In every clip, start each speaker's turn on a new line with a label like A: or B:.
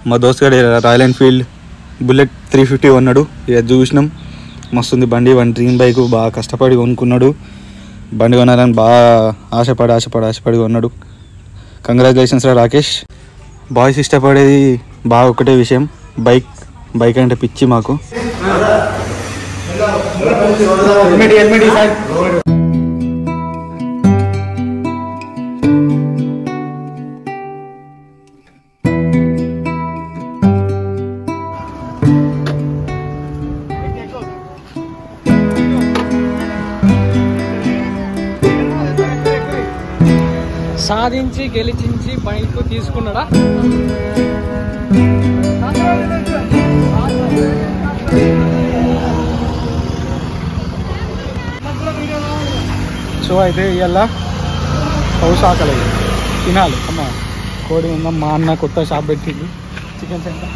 A: మా దోస్త్ గారు రాయల్ ఎన్ఫీల్డ్ బుల్లెట్ 350 కొన్నాడు. ఇక చూసినాం, మస్తుంది బండి. వన్ డ్రీమ్ బైక్ బాగా కష్టపడి కొనుక్కున్నాడు. బండి కొనాలని బాగా ఆశపడి కొన్నాడు. కంగ్రాచులేషన్స్ రా రాకేష్. బాయ్స్ ఇష్టపడేది బాగా ఒకటే విషయం, బైక్ అంటే పిచ్చి మాకు.
B: సాధించి గెలిచించి బైక్ తీసుకున్నాడా?
A: సో అయితే ఇవాళ హౌస్ ఆకలి తినాలి. అమ్మ కోడి ఉందా? మా అన్న కొత్త షాప్ పెట్టింది, chicken centre.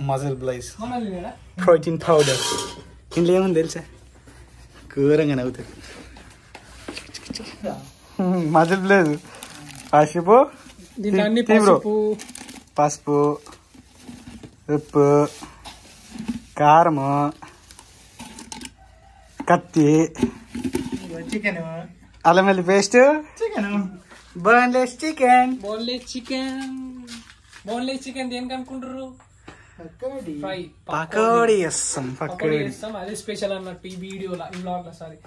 A: Muscle blaze protein powder. ఇంట్లో ఏముంది తెలుసా? ఘోరంగా నవ్వుతుంది. మజిల్ బ్లైస్ పసుపు, ఉప్పు, కారము, కత్తి, చికెన్, అల్లం వెల్లుల్లి పేస్ట్, బోన్లెస్ చికెన్ దేనికి అనుకుంటారు? పకోడీ చేస్తాం.
B: అదే స్పెషల్ అన్నట్టు ఈ వీడియోలో, ఈ బ్లాగ్ లో. సారీ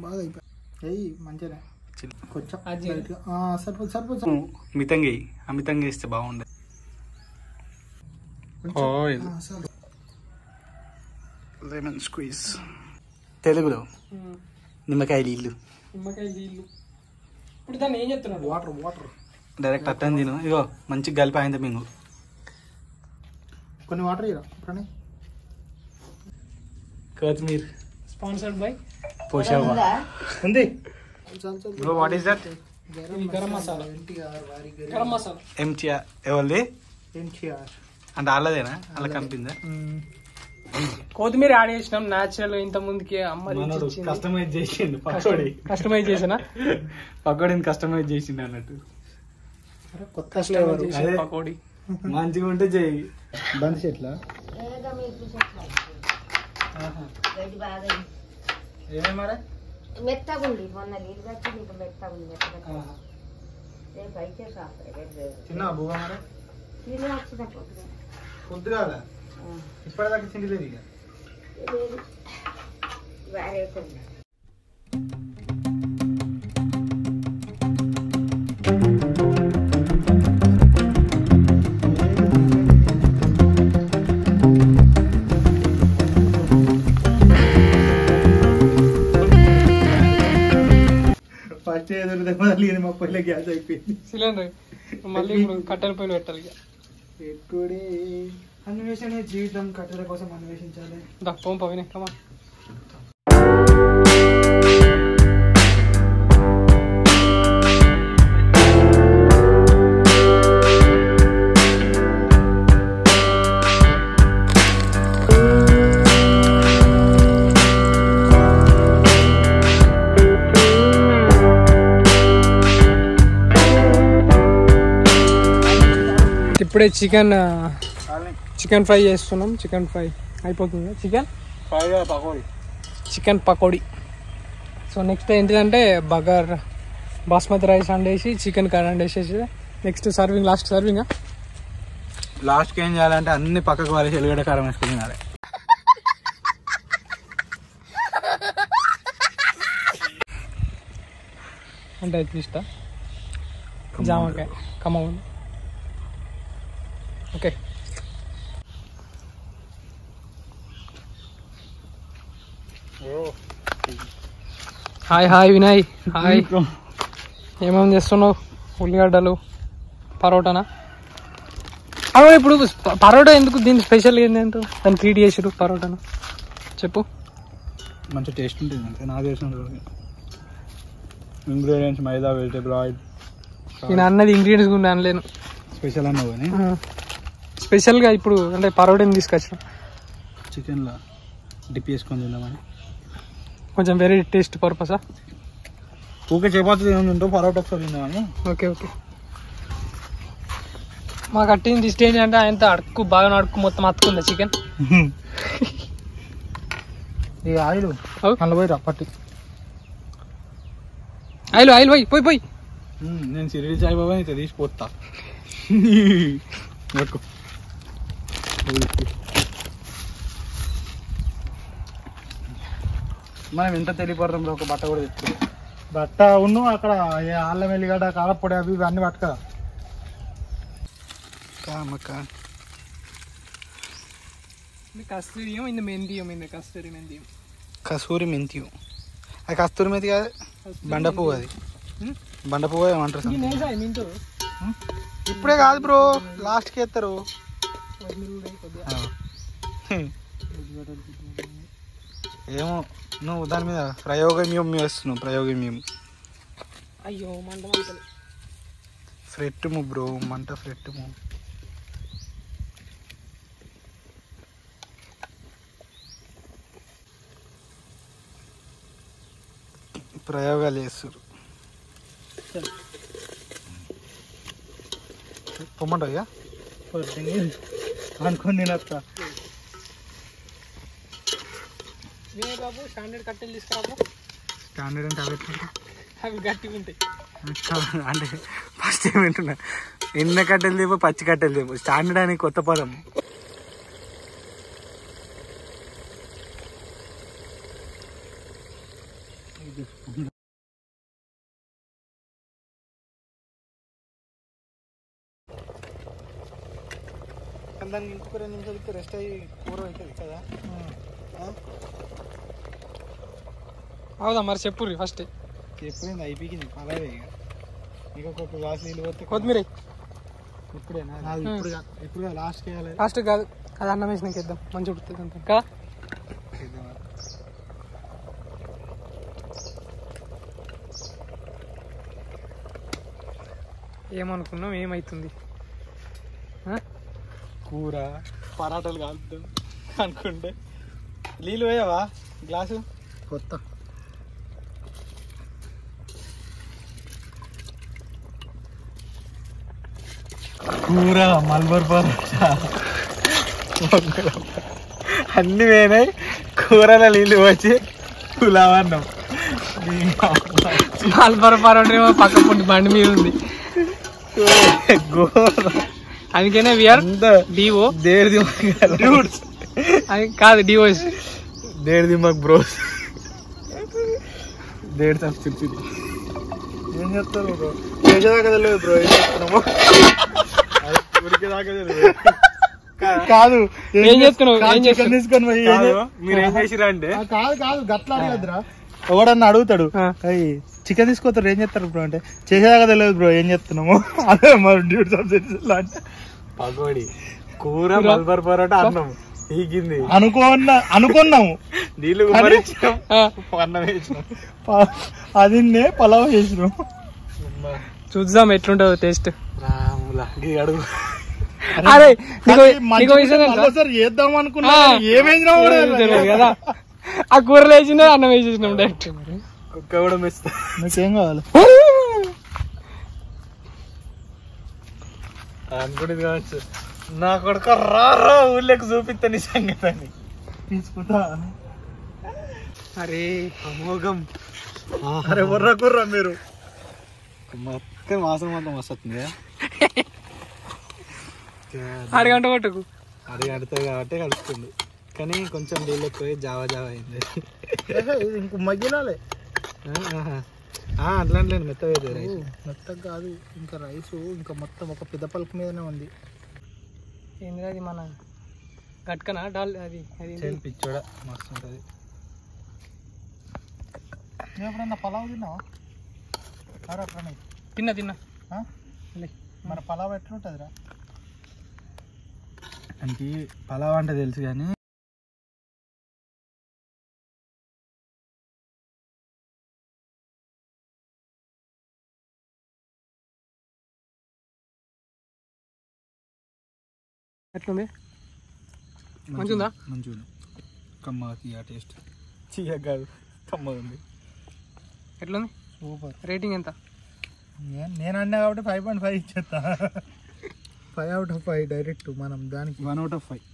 C: బాగా అయిపోయి మంచిగా
A: అమితంగా ఇస్తే బాగుండదు. లెమన్ స్క్వీజ్, తెలుగులో నిమ్మకాయ నీళ్ళు.
B: ఇప్పుడు దాన్ని ఏం చెప్తున్నాడు?
C: వాటర్
A: డైరెక్ట్ అట్టని తిను. ఇగో మంచిగా కలిపి అయింది. మేము
C: కొన్ని వాటర్
A: కొత్తిమీర
B: స్పాన్సర్డ్ బై
A: పోషావా ఉంది. What is that?
B: Garam masala. Garam masala
A: MTR ఎవరిది?
C: ఎంటీఆర్
A: అంటే వాళ్ళదేనా? అలా కంపిందా?
B: కొత్తిమీర యాడ్ చేసినాం న్యాచురల్. ఇంత ముందుకి అమ్మ
A: కస్టమైజ్ చేసిండు.
B: కస్టమైజ్ చేసినా
A: పకోడీని కస్టమైజ్ చేసిండు అన్నట్టు.
C: కొత్త
B: పకోడీ
A: మంచిగా ఉంటే చేయి.
C: బంద్ చెట్ల
D: మెత్తగుండి మొన్న నీళ్ళు వచ్చి నీకు మెత్తగుంది.
C: తిన్నా బువ్వ మరి
D: తిని వచ్చిన
C: పొద్దుగా ఇప్పటిదాకా తిండిలేదు. ఇక
D: వేరే
C: ఫస్ట్ ఏదో మా పొయ్యిలో గ్యాస్ అయిపోయింది.
B: సిలిండర్ మళ్ళీ ఇప్పుడు కట్టెల పొయ్యిలు పెట్టాలి.
C: పెట్టుడే అన్వేషణ జీవితం, కట్టెల కోసం అన్వేషించాలి.
B: పంపవినే కమా. ఇప్పుడే చికెన్ ఫ్రై చేస్తున్నాం. చికెన్ ఫ్రై అయిపోతుంది. చికెన్ పకోడీ. సో నెక్స్ట్ ఏంటిదంటే బగర్ బాస్మతి రైస్ వండేసి చికెన్ కర్రీ వండేసేసి నెక్స్ట్ సర్వింగ్, లాస్ట్ సర్వింగ్.
A: లాస్ట్కి ఏం చేయాలంటే అన్ని పక్కకు వారేసి ఎల్లిగడ్డ కారం వేసుకుని తినాలి.
B: అంటే ఇష్ట జామకాయ కమ్మ. Okay hi hi Vinay hi. ఏమేమి చేస్తున్నావు? ఉల్లిగడ్డలు పరోటానా? అవు ఇప్పుడు పరోటా ఎందుకు, దీని స్పెషల్ ఏంటంటే దాన్ని ట్రీట్ చేసారు పరోటాను చెప్పు.
A: మంచి టేస్ట్ ఉంటుంది అంటే నాకు తెలిసిన ఇంగ్రీడియంట్స్ మైదా, వెజిటేబుల్ ఆయిల్.
B: నేను అన్నది ఇంగ్రీడియంట్స్ కూడా అనలేను.
A: స్పెషల్ అన్నావు కానీ
B: స్పెషల్గా ఇప్పుడు అంటే పరోటాని తీసుకొచ్చిన
A: చికెన్లో డిప్ చేసుకొని తిందామని.
B: కొంచెం వెరీ టేస్ట్ పర్పసా?
A: ఊకే చపాతీ ఏముందో పరోటా ఒకసారి తిందామని.
B: Okay okay. మాకు అట్టింది ఇష్టం ఏంటంటే ఆయనతో అడుక్కు బాగా అడుక్కు మొత్తం అతుకుందా చికెన్.
C: ఈ ఆయిల్ అందులో పోయి పట్టి
B: ఆయిల్ ఆయిల్ పోయి పోయి పోయి.
A: నేను సిరిడి సాయిబాబా అయితే తీసిపోతా. మనం ఎంత తెలియపడతాం ఒక బట్ట కూడా తెచ్చుకోవాలి.
C: బట్ట ఉన్ను అక్కడ అల్లం వెల్లిగడ్డ కారపొడి అవి ఇవి అన్ని పట్టుక.
B: కస్తూరియం ఇంత మెంతియం ఇంత కస్తూరి మెంతియం.
A: కసూరి మెంతియం. అది కస్తూరి మెంతి కాదు, బండ పువ్వు. అది బండ పువ్వు ఏమంటారు? ఇప్పుడే కాదు బ్రో, లాస్ట్కి వేస్తారు. ఏమో నువ్వు దాని మీద ప్రయోగమ్యం వేస్తున్నావు. ప్రయోగమ్యం
B: అయ్యో మంట మంటలు.
A: ఫ్రెట్ ము బ్రో, మంట ఫ్రెట్ ము. ప్రయోగాలు చేస్తారు. పొమ్మంటావు
C: అనుకుని తినస్తా.
B: వినయ్ బాబు స్టాండర్డ్ కట్టెలు తీసుకురాబు.
A: స్టాండర్డ్ అంటే అవి
B: అవి గట్టిగా ఉంటాయి.
A: అంటే ఫస్ట్ ఏమింటున్నా, ఎన్న కట్టెలు లేవు, పచ్చి కట్టెలు లేవు. స్టాండర్డ్ అని కొత్త పదం. దానికి ఇంకొక 2 నిమిషాలు రెస్ట్ అయ్యి కూర అవుతుంది కదా.
B: అవుదా మరి చెప్పు ఫస్ట్.
A: ఎప్పుడైంది అయిపోయింది అలాగే. ఇక ఒక గ్లాస్ నీళ్ళు పోతే
B: కొత్తిమీర
A: ఇప్పుడేనా? ఇప్పుడు లాస్ట్ వేయాలి.
B: లాస్ట్ కాదు, అది అన్నం వేసినాక వేద్దాం, మంచి ఉడుతుంది అంత కదా. ఏమనుకున్నాం, ఏమవుతుంది?
A: కూర పరాటాలు కాలుతాం అనుకుంటే నీళ్ళు పోయావా గ్లాసు?
C: కొత్త
A: కూర మల్బర్ పరోటా అన్ని పోయినాయి. కూరలో నీళ్ళు వచ్చి పులావ్ అన్నం.
B: మల్బర్ పరోటా ఏమో పక్క పుట్టి బండి మీద ఉంది. అందుకనే విఆర్ డిఓ
A: దేర్ దిమాగ్
B: కాదు డిఓస్
A: దేర్ దిమాగ్ బ్రోస్ దేర్ సబ్స్టిట్యూట్.
C: ఏం చెప్తారు బ్రో? చేసేదాకా తెలియదు బ్రో ఏం చెప్తున్నామో.
A: ఉడికేదాకా తెలియదు.
C: కాదు
B: ఏం చేస్తున్నావు? ఏం
C: చికెన్
B: చేస్తున్నావు?
C: తీసుకొని పోయి
A: మీరు ఏం చేసిరా అంటే
C: కాదు కాదు గట్లా అడగద్దురా. ఎవడన్నా అడుగుతాడు చికెన్ తీసుకొస్తారు ఏం చేస్తారు బ్రో అంటే చేసేదాకా తెలియదు బ్రో ఏం చెప్తున్నాము. అదే మరి డ్యూటీ సబ్జెక్ట్ అంటే
A: పకోడి కూర మల్బర్ పరోటా అన్నం ఈగింది
C: అనుకున్నాము.
A: నీళ్ళు అన్నం వేసినాం.
C: అది పలావ్ చేసినాం.
B: చూద్దాం ఎట్లుంటుందో టేస్ట్.
A: రాములా అడుగు.
B: అరే
C: చేద్దాం అనుకున్నా ఏమేసినా
B: కదా, ఆ కూరలు వేసిందే అన్నం వేసేసినాం డైరెక్ట్.
A: కుక్క కూడా మెస్తా.
C: నీకేం కావాలి
A: అనుకుంటుంది కావచ్చు. నా కొడుక రా ఊళ్ళోకి చూపిస్తా నీ సంగతి
C: తీసుకుంటా.
B: అరే
A: అమోఘం.
C: అరే బుర్ర కుర్రా మీరు
A: మొత్తం వాసన మొత్తం వస్తుంది.
B: అరగంట కొట్టుకు
A: అది కడుతుంది కాబట్టి కలుస్తుంది. కానీ కొంచెం నీళ్ళు ఎక్కువ జావా జావా అయింది.
C: ఇంకో మగ్గినాలే
A: అట్లా లేదు మెత్త రైస్.
C: మెత్తగా కాదు ఇంకా రైస్ ఇంకా మొత్తం ఒక పెద్ద పలుకు మీదనే ఉంది.
B: ఏంది అది మన గట్కనా డాల్ అది అది
A: పిచ్చోడ మస్తు ఉంటుంది.
C: నువ్వు ఎప్పుడన్నా పలావ్ తిన్నావా? అరే ప్రణయ్
B: తిన్నా
C: మన పలావ్ ఎట్లుంటుందిరా?
A: అంటే పలావ్ అంటే తెలుసు కానీ
B: ఎట్లుంది? మంచిగా
A: మంచిగా కమ్మ తీయ టేస్ట్ తీయ కాదు కమ్మ ఉంది.
B: ఎట్లుంది?
C: సూపర్.
B: రేటింగ్ ఎంత?
C: నేను అన్నా కాబట్టి 5.5 ఇచ్చేస్తా. 5 out of 5 డైరెక్ట్ మనం దానికి
A: 1 out of 5.